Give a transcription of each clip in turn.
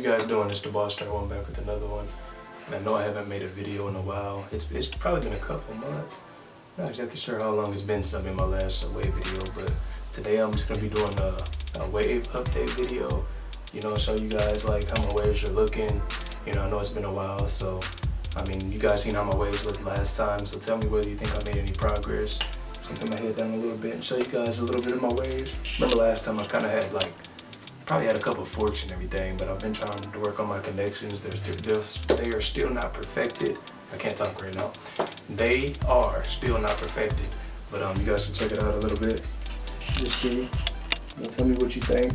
you guys doing? It's the Boss Star One back with another one. And I know I haven't made a video in a while. It's probably been a couple months. I'm not exactly sure how long it's been since I made my last wave video, but today I'm just gonna be doing a wave update video. You know, show you guys like how my waves are looking. You know, I know it's been a while, so I mean, you guys seen how my waves looked last time, so tell me whether you think I made any progress. I'm gonna put my head down a little bit and show you guys a little bit of my waves. Remember last time I kind of had like, probably had a couple of forks and everything, but I've been trying to work on my connections. They are still not perfected. I can't talk right now. They are still not perfected, but you guys can check it out a little bit. Just see, tell me what you think.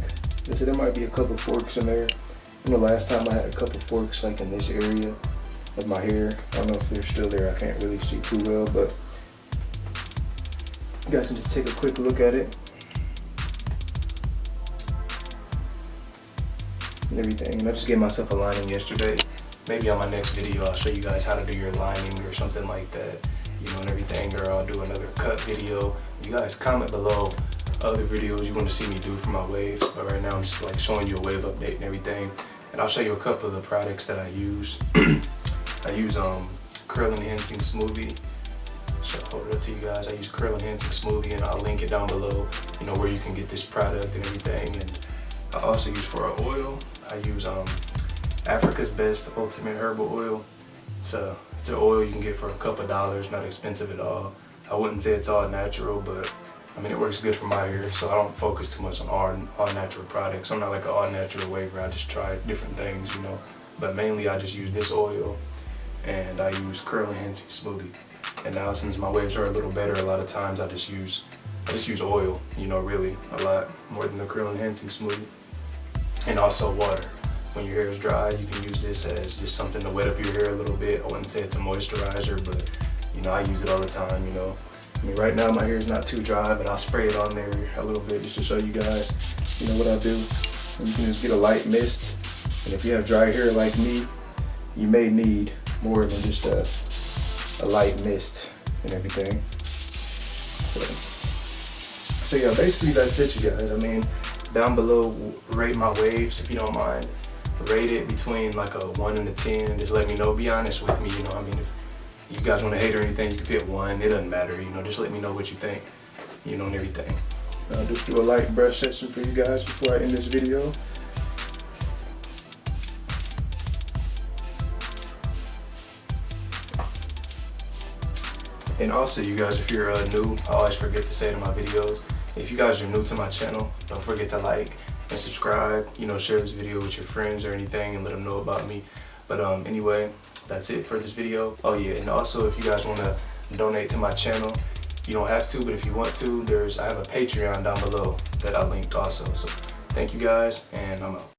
So there might be a couple of forks in there. You know, last time I had a couple of forks like in this area of my hair. I don't know if they're still there. I can't really see too well, but you guys can just take a quick look at it and everything. And I just gave myself a lining yesterday. Maybe on my next video I'll show you guys how to do your lining or something like that, you know, and everything, or I'll do another cut video. You guys comment below other videos you want to see me do for my waves, but right now I'm just like showing you a wave update and everything. And I'll show you a couple of the products that I use. I use curl enhancing smoothie. So I'll hold it up to you guys. I use curl enhancing smoothie, and I'll link it down below, you know, where you can get this product and everything. And I also use for an oil, I use Africa's Best Ultimate Herbal Oil. It's an oil you can get for a couple of dollars, not expensive at all. I wouldn't say it's all natural, but I mean, it works good for my hair, so I don't focus too much on all natural products. I'm not like an all natural waver. I just try different things, you know. But mainly I just use this oil, and I use curl enhancing smoothie. And now since my waves are a little better, a lot of times I just use oil, you know, really a lot more than the curl enhancing smoothie. And also water. When your hair is dry, you can use this as just something to wet up your hair a little bit. I wouldn't say it's a moisturizer, but you know, I use it all the time, you know. I mean, right now my hair is not too dry, but I'll spray it on there a little bit just to show you guys, you know, what I do. And you can just get a light mist. And if you have dry hair like me, you may need more than just a light mist and everything. So yeah, basically that's it, you guys. I mean, down below, rate my waves if you don't mind. Rate it between like a 1 and a 10, and just let me know. Be honest with me, you know. I mean, if you guys want to hate or anything, you can pick 1. It doesn't matter, you know. Just let me know what you think, you know, and everything. I'll just do a light brush session for you guys before I end this video. And also, you guys, if you're new, I always forget to say it in my videos. If you guys are new to my channel, don't forget to like and subscribe. You know, share this video with your friends or anything and let them know about me. But anyway, that's it for this video. Oh yeah, and also if you guys want to donate to my channel, you don't have to, but if you want to, I have a Patreon down below that I linked also. So thank you guys, and I'm out.